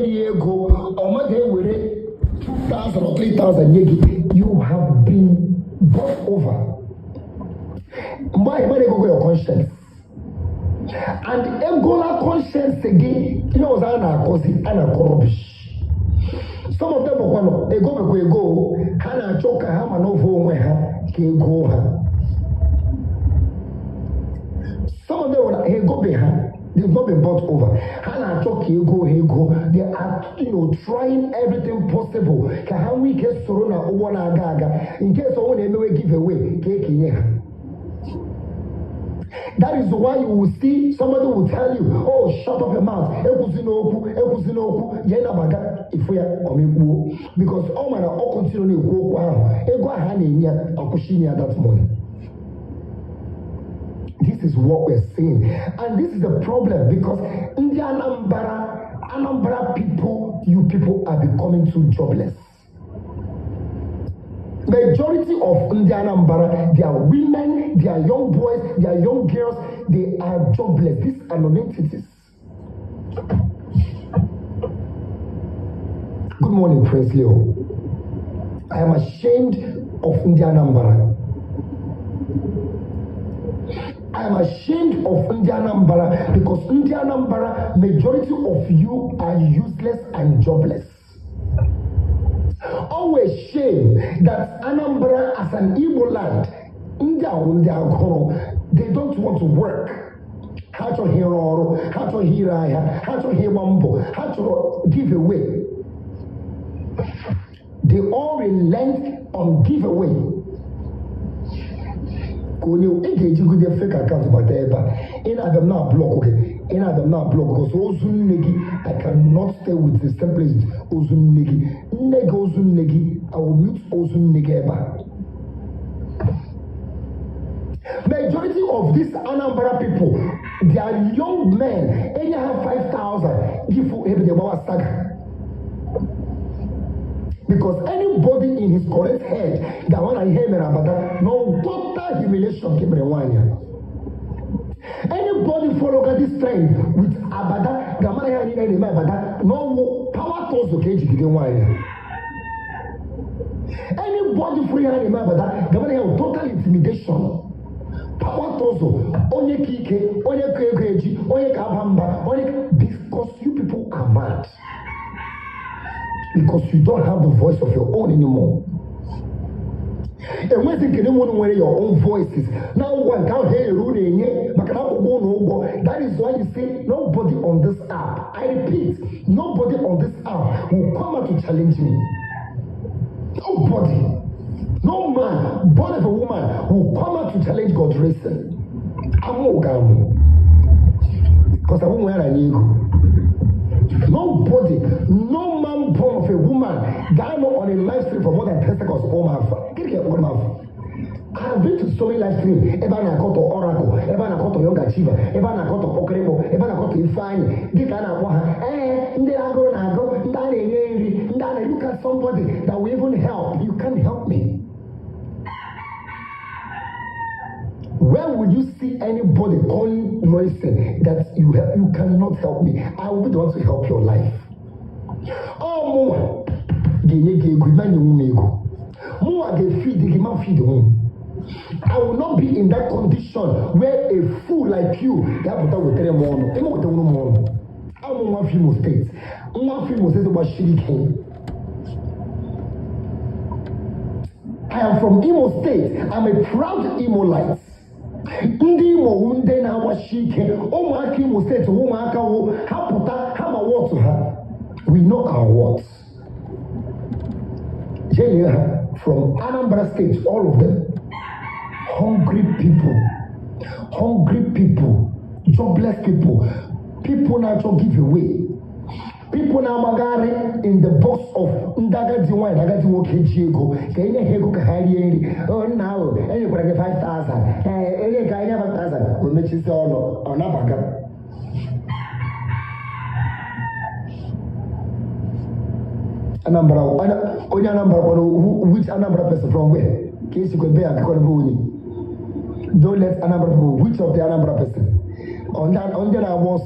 year ago, or my day with it, 2,000 or 3,000 you have been bought over. Why go your conscience? And Angola conscience again, you know, rubbish. Some of them are going to go, Hana Choka, Hamanovo, go. Some of them will go behind. They've not been bought over. Hana Choka, go. They are, trying everything possible. Can we get Sorona Owana Gaga in case someone may give away cake? That is why you will see somebody will tell you, oh, shut up your mouth. Because all man all continue to go that morning. This is what we're seeing. And this is the problem because in the Anambra people, you people are becoming too jobless. Majority of Anambra, they are women, they are young boys, they are young girls, they are jobless. These are non-entities. Good morning, Prince Leo. I am ashamed of Anambra. I am ashamed of Anambra because Anambra, majority of you are useless and jobless. Always shame that Anambra as an Igbo land, they don't want to work. How to hear oro, how to hear aya, how to hear mambo, how to give away. They all relent on giveaway. When you engage with their fake account, but in Adam now block, okay. In Adam now block because Ozun Negi, I cannot stay with the same place. Ozun Negi, Neg Ozun Negi, I will mute Ozun Negeba. Majority of these Anambra people, they are young men. Any have 5,000. Give for every Bawa Saga. Because anybody in his correct head that want to hear me about no total humiliation came in. Anybody follow this trend with Abada, Gamara, no power tools to cage one. Anybody free hand Abada, Gamara, total intimidation. Power tools, only Kike, only Kreji, only Kabamba, only because you people are mad. Because you don't have the voice of your own anymore. And when you can wear your own voices, now one can't hear you, that is why you see nobody on this app. I repeat, nobody on this app will come out to challenge me. Nobody. No man born of a woman will come out to challenge God's reason. I'm because I won't wear an ego. Nobody, no man born of a woman, died on a live stream for more than 10 seconds. I have been to so many live streams. Eba na koto Oracle, eba na koto Young Achiever, eba na koto Okremo, eba na koto Ifeanyi. Dika na waha. Nde ago na ago, ndane yenri, ndane. Look at somebody that will even help. You can't help me. Where would you see anybody calling Royson that you cannot help me? I would want to help your life. Oh, I will not be in that condition where a fool like you I am from Imo State. I'm a proud Imolite. Ndi Imo unde na washike. Omaki Imo State umaka wo haputa hama what to her. We know our words. From Anambra State, all of them. Hungry people, jobless people, people natural giveaway. People now magari in the box of Ndagati wine, Ndagati Wokichigo, Kenya Hego Kahari, oh now, and you bring 5,000, any guy never 1,000, will make you say, oh no, or Nabaga. Anambra, only Anambra, which Anambra person from where? Case you could be a Korabuni. Don't let Anambra go. Which of the Anambra person? On that, I was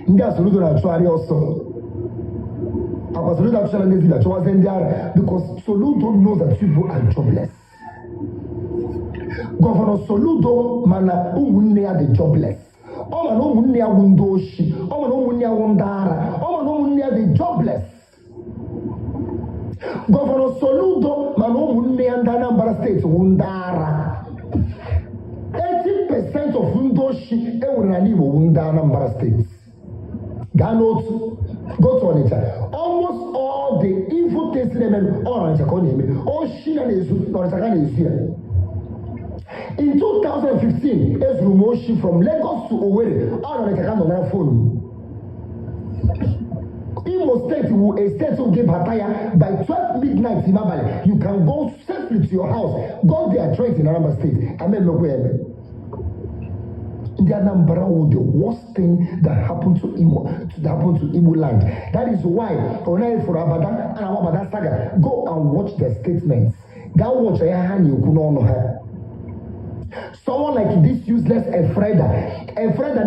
ndị Soludo na-achụgharị ọsọ. Our Soludo actually knows that wasn't there because Soludo knows that people are jobless. Governor Soludo mana umunne ya the jobless. Oma no umunne ya windoshi. Oma no umunne ya wondara. Oma no umunne ya the jobless. Governor Soludo mana umunne ya Anambra State wondara. 80% of windoshi ewunani wo wunda Anambra State. Go to Onitsha. Almost all the evil tasting men all Onitsha koneme. All Shina nezu, Onitsha nezu. In 2015, Ezrumoshi from Lagos to Owerri, all Onitsha on their phone. Imo State, a state will give Hataya by 12 midnight in Mabale. You can go safely to your house. Go there, trade in Anambra State. Amen. The Anambra was the worst thing that happened to Imo, Igbo land. That is why Onai for Abada and Abada Saga, go and watch their statements. Go watch someone like this useless Efreda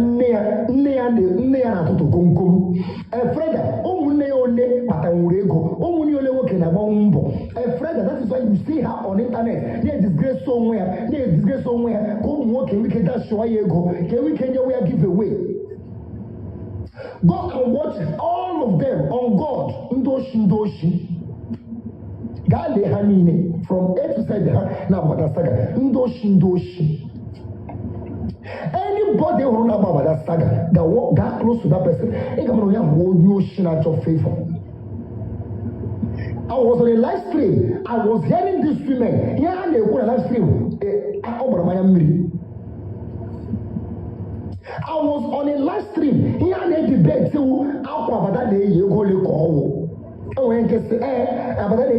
near to Gonkum. Efreda, Omuneone, Patamurego, Omuniole Woken Abombo. Efreda, that is why you see her on internet. Near disgrace somewhere, go walking, we can dash show you go. Can we give away? Go and watch all of them on God. Ndoshi. Gale Hanine from A to Z now about that saga. Ndoshi. Anybody who know about that saga that walk that close to that person, they come on here hold you out of favor. I was on a live stream. I was hearing these women. Yeah, they were on a live stream. I was on a live stream. Here they debate so how about that you go call. Oh, when you say, about that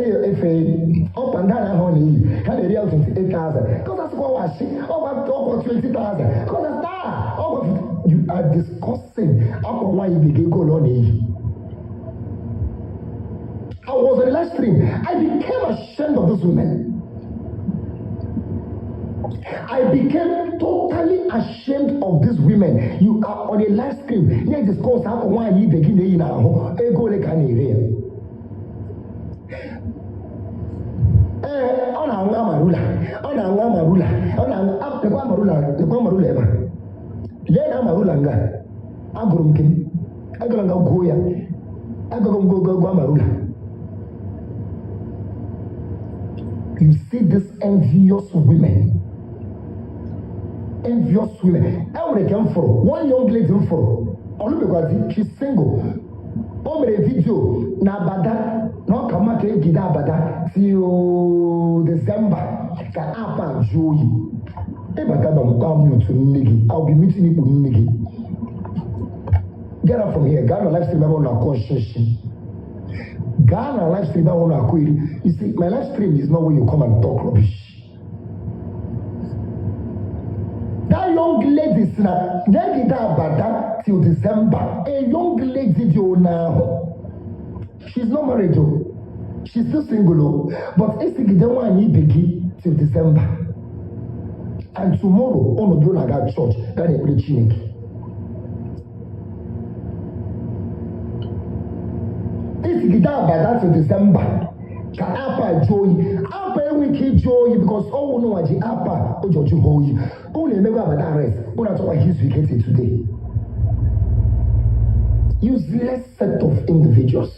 up and down, honey, had a real 28,000. Because that's what I see. Oh, I'm talking 20,000. Because that's that. Oh, you are discussing about why you begin go on. I was on the live stream. I became ashamed of those women. I became totally ashamed of these women. You are on a live stream. You discuss how why you begin now. Ego le canary. Marula. Lena Marulanga. Agurumkin. Aguranga Goya. Agurungo Marula. You see this envious women. Every came for one young lady for. Only she's single. Over a video na Abada, no come out Gida Abada till December. Ka apa joyi. Ebata don't come you to Nigi. I'll be meeting you with Nigi. Get up from here. Ghana live stream on our conscience. Ghana live stream on our query. You see, my live stream is not where you come and talk rubbish. That young lady is now Gida Abada till December. A young lady now. She's not married though. She's still single though. But if you don't want to begin till December. And tomorrow, on the Bunaga church, that is preaching. If you don't by that till December, can apa joy, apa wiki joy because all know what the apa ojo joy. Only never about that rest. Only talk about his wicked today. Useless set of individuals.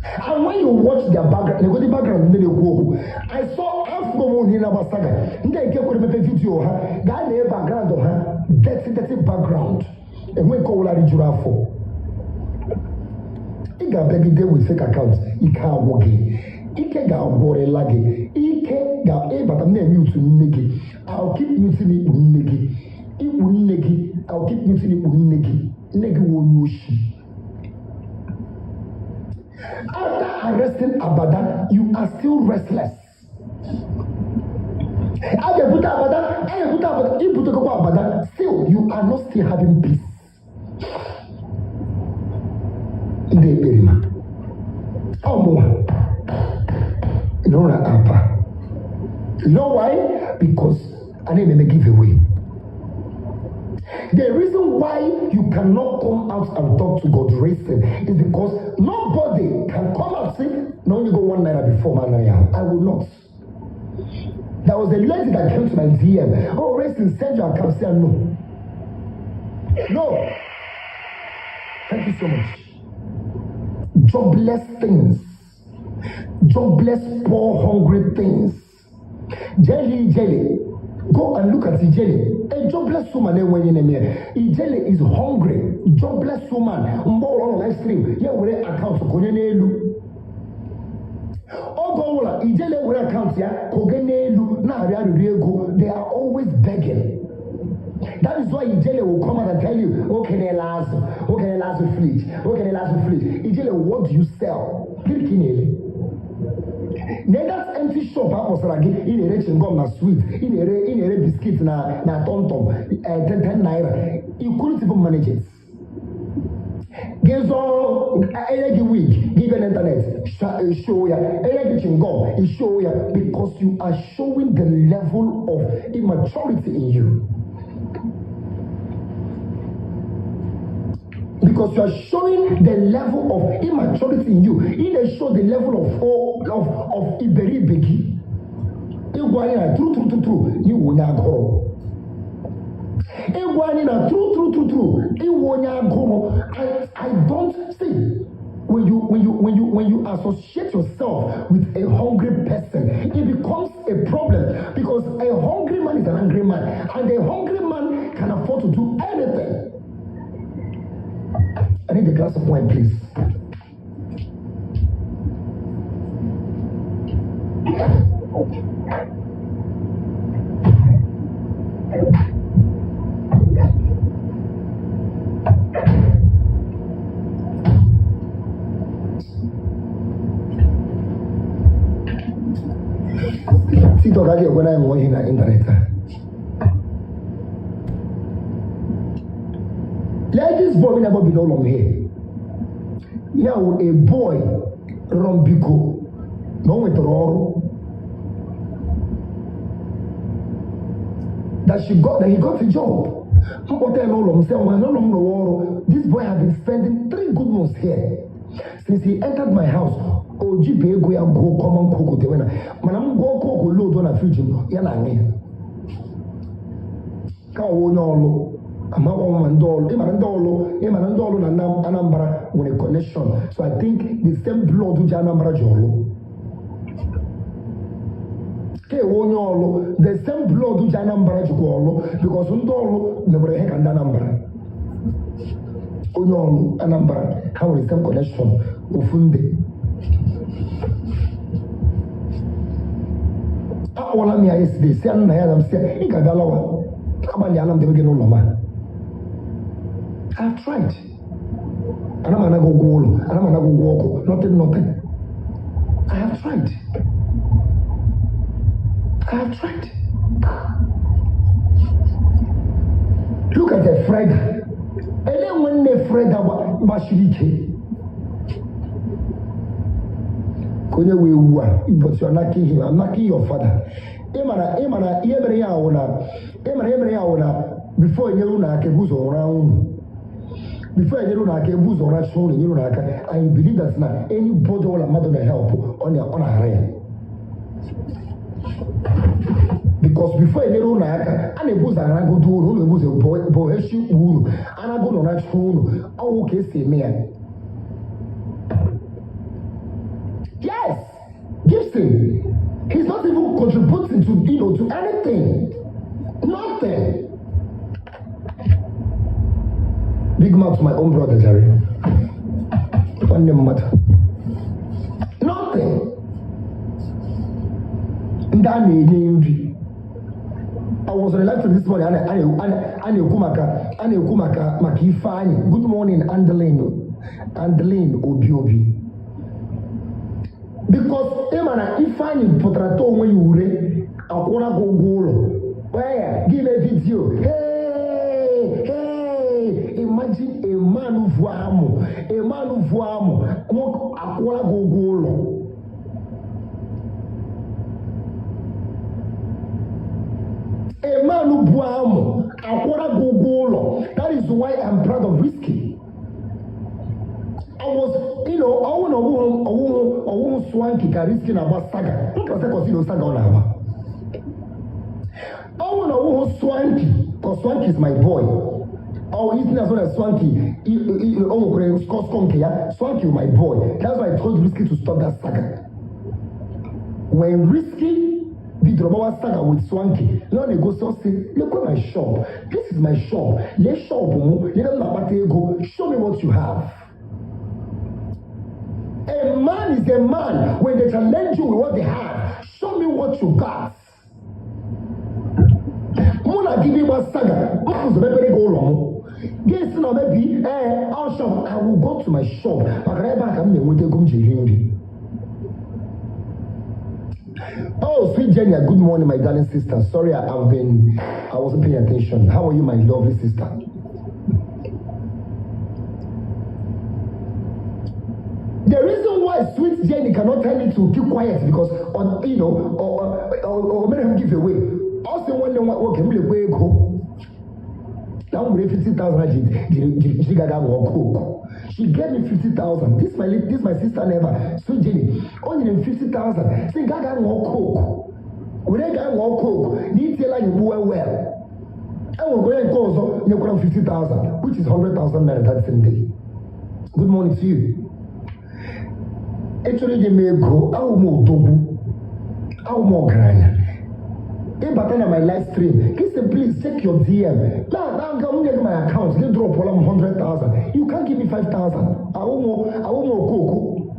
And when you watch their background, you go to the background, they go. I saw Afro in our saga. They get with the video, guy the background of her, dirty background. And we call her the giraffe. He got baby day with fake accounts. He can't walk in. He can't go worry laggy. He can't go, but I'm not mute to niggy. I'll keep muting it with niggy. It will niggy. I'll keep muting it with niggy. Niggy will mushi. After arresting Abada, you are still restless. Still, you are not still having peace. You know why? Because I didn't give away. The reason why you cannot come out and talk to God racing is because nobody can come out and say, no, you go 1 naira before man. I will not. There was a lady that came to my DM. Oh, racing, send your account. Say no. No. Thank you so much. Jobless things. Jobless, poor, hungry things. Jelly. Go and look at the jelly. A jobless woman when you name here. Jelly is hungry. Jobless woman. More on live stream. Yeah, we account for Konyenelu. Ogola, Ijele we account ya Kogenelu na Ariago. They are always begging. That is why Ijele will come out and tell you, okay, they last fleet. Ijele, what do you sell? Kirkinele. Neither empty shop happens like in a rich and gum na sweet, in a biscuit na tom 10 naira. You couldn't even manage it. Give all every week, give an internet, show ya, every chingom, show ya, because you are showing the level of immaturity in you. Because you are showing the level of immaturity in you. It shows the level of Iberibeki. True. You will not go. True. I don't see when you associate yourself with a hungry person, it becomes a problem because a hungry man is an angry man, and a hungry man can afford to do anything. I need a glass of wine, please. See, when I'm watching the internet. Like this boy will never be no long here. Now a boy Rombiko, no with Roro. That he got a job. This boy has been spending 3 good months here. Since he entered my house, Ojibe go and go common cocoa te wena. Manam go cocoa load on a fridge ya na nge. Ka wo nyolo. Ama mandolo, Emanandolo na Anambra with a connection. So I think the same blood which Anambra Jolo. The same blood which Anambra Jolo, because Undolo never heck and Anambra. Onyolo, Anambra, how is some connection? Ufunde. All I mean is this, and I am saying, Ikagalawa, Kabayalam, they begin no man. I've tried. And I'm gonna go goal, and I'm gonna go walk, nothing. I have tried. Look at the Fred. And then when they Fred about Bashirike. Konya we but you're not killing him. I'm not killing your father. Emana, before you know, I can boost around. Before you know, I can boost around, I believe that's not anybody will mother help on your own area. Because before you know, I boost and go to a boy, and I go on that phone. Oh, okay, say me. Yes, Gibson. He's not even contributing to anything. Nothing. Big mouth to my own brother, Jerry. One name matter. Nothing. I was on a live this morning. Good morning, Andeline Obi. Because if I need potato when you read, I wanna go. Where? Give a video. Hey! Imagine a man who voamu. I wanna go. A man who voamu. I wanna go. why I'm proud of Risky. I was, I want swanky Risky about Saga. Look at the Saga on our. I want swanky, because Swanky is my boy. Oh, he's not as well as Swanky. Swanky is my boy. That's why I told Risky to stop that saga. When Risky did Robawa saga with Swanky, now they go so say, look at my shop. This is my shop. Let's shop. Go. Show me what you have. A man is a man when they challenge you with what they have. Show me what you got. Muna give me one saga. Go wrong. Yes, now maybe I'll shop. I will go to my shop. But right back, I'm going to go to. Oh, sweet Jenny, good morning, my darling sister. Sorry, I wasn't paying attention. How are you, my lovely sister? The reason why sweet Jenny cannot tell me to keep quiet because, or let him give away. Also, when they want to go. Now we 50,000. She got coke. She gave me 50,000. This my sister never. Sweet Jenny, only 50,000. She got coke. When I got coke, need to tell you well. I will go and call so you got 50,000, which is 100,000 naira that same day. Good morning to you. Actually, they may go. I will more double. I will more grand. If I turn on my live stream, please check your DM. Now I'm going to get my account. They drop 100,000. You can't give me 5,000. I want more cocoa.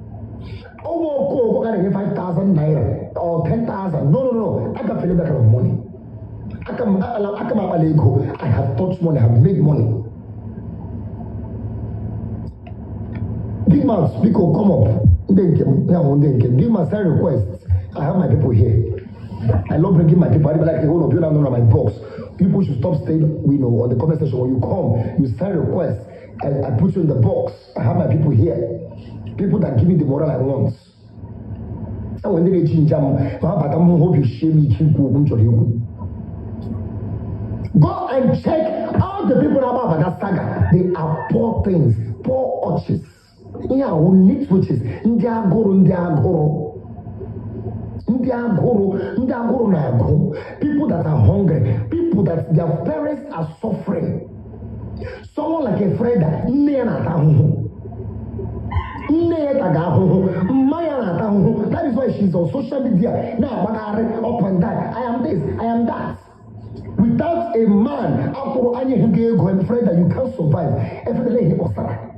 I want cocoa. I get 5,000 naira or 10,000. No. I can feel that kind of money. I have touched money. I have made money. Big man, speak up, come up. Big man, send requests. I have my people here. I love bringing my people. I like the whole of you don't know my box. People should stop staying, on the comment section. When you come, you send requests. I put you in the box. I have my people here. People that give me the moral I want. And when they change, I'm hope you share me. Go and check all the people about that saga. They are poor things, poor orchids. Yeah, who need switches. People that are hungry, people that their parents are suffering. Someone like a friend that is why she's on social media now. Up and down. I am this, I am that. Without a man, after any friend that you can't survive, every day he was Sarah.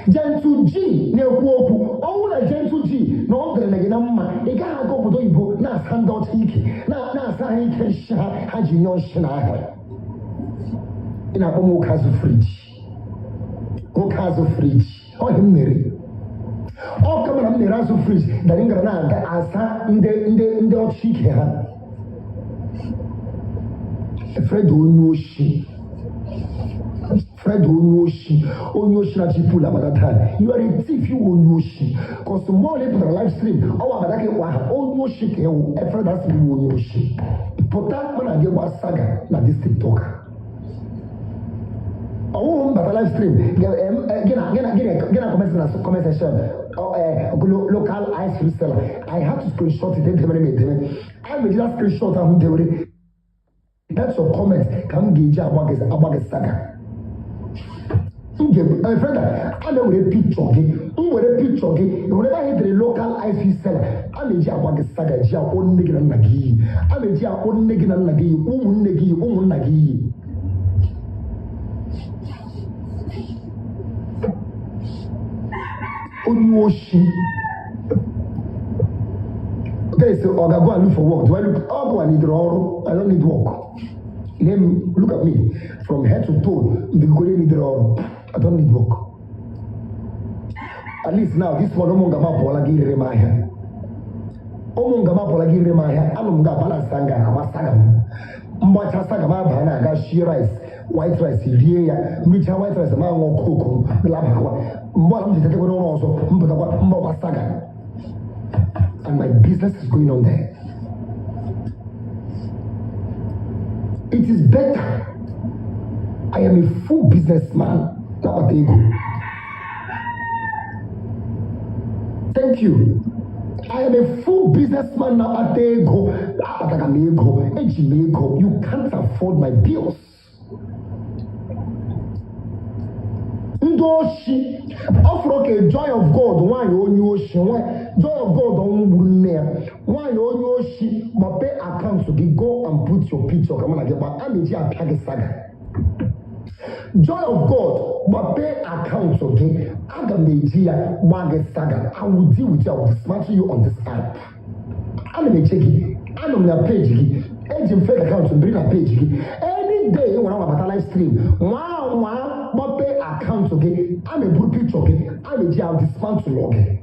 Gentle G, ne woku. All the gentle G, no other than a man. They can't go to Igbo, not stand out hiki, not saying Hajinyon Shina. In a Omokazu fridge. Okazu fridge. Or him marry. All come on the Razu fridge, the Ingrana, the Asa in the Ochiki. Fred Onyoshi. Fred Onyoshi na chipula by that time. You are a thief, you Onyoshi. Because tomorrow later the live stream, Onyoshi Fred has to be Onyoshi. But that when I get one saga, na this TikToker. But the live stream, get a comment section. Local ice reseller. I have to screenshot it. I made that screenshot and that's your comment. Come gauge about the saga. My friend, I know with a picture. Whenever I hit the local ice seller, I'm a job about the saga. Jia own nigga and nagi. I'm a jia own nigga and nagi. Nagi. Onyoshi. Okay, so I'll go and look for work. Do I look up? I need work. I don't need work. Look at me. From head to toe, I don't need work. At least now, this one, Omongama Polagi Remaya. Omongama Polagi Remaya, Amunga Balasanga, Amasagam. Mbacha Sagama Bana, Gashi rice, white rice, Ria, Micha white rice, Mango Coco, Labakwa, Mbam, also, Mbaba Saga. And my business is going on there. It is better. I am a full businessman. Now at ego. Thank you. I am a full businessman now at ego. You can't afford my bills. Ndoshi, offer a joy of God. Why on you ocean? Joy of God on there. Why on you ocean? But pay account to go and put your picture. Come on, I get back. I'm a saga. Joy of God, but pay account again. Agamegia, Margaret Saga. I will deal with you. I will dismantle you on this app. I'm going to check it. I'm on your page. Agent fake account to bring a page. Any day when I'm about a live stream, wow, but pay account again. I'm a good picture. Okay, I'm a jail dismantle again.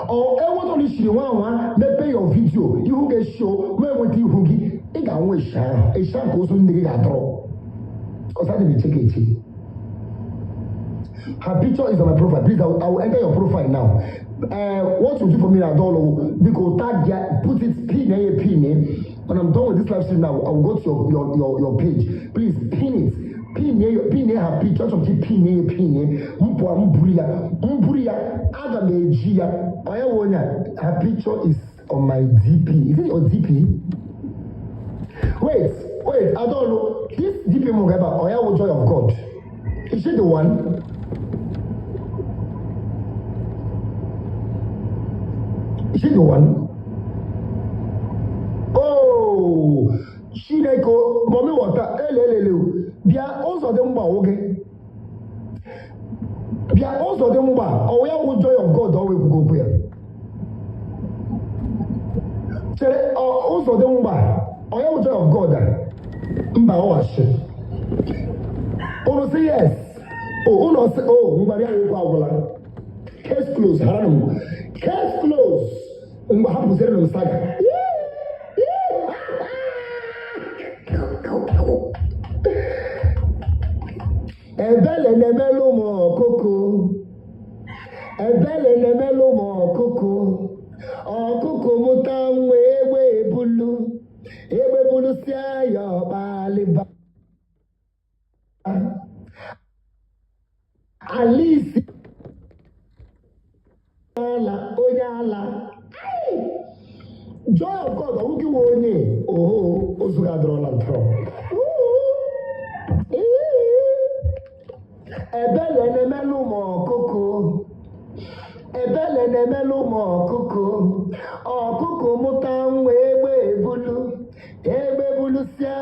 Or I want only see one, they pay your video. You who get show, where would you who get? It can wish a shank goes on the draw. Her picture is on my profile. Please, I will enter your profile now. What you do for me, I don't know. Because tag, put it pin. When I'm done with this live stream now, I will go to your page. Please pin it. Pin her picture. Pin. Her picture is on my DP. Is it your DP? Wait, I don't know. This DP Mugaba, Oya Joy of God. Is she the one? Is she the one? Oh, she go, mommy water, Bia also them ba okay. Bia also them ba. Oya Joy of God, always go where. Also them ba. Oya Joy of God. Mba wash. Oh, say yes. Oh, no, say, oh, case closed. Case closed. Happen to them saga. Ebele nemelo mo koko. Ebele nemelo mo koko. Okoko mutamwe bulu. Ebe bulu sia yo baliba. Alice Oyala. Joy of God, who give one? Oh, Ozugadron and Tron. Ebele nemelo mo koko. Ebele nemelo mo koko. Okoko mutamwe bulu. Ebe bulu sia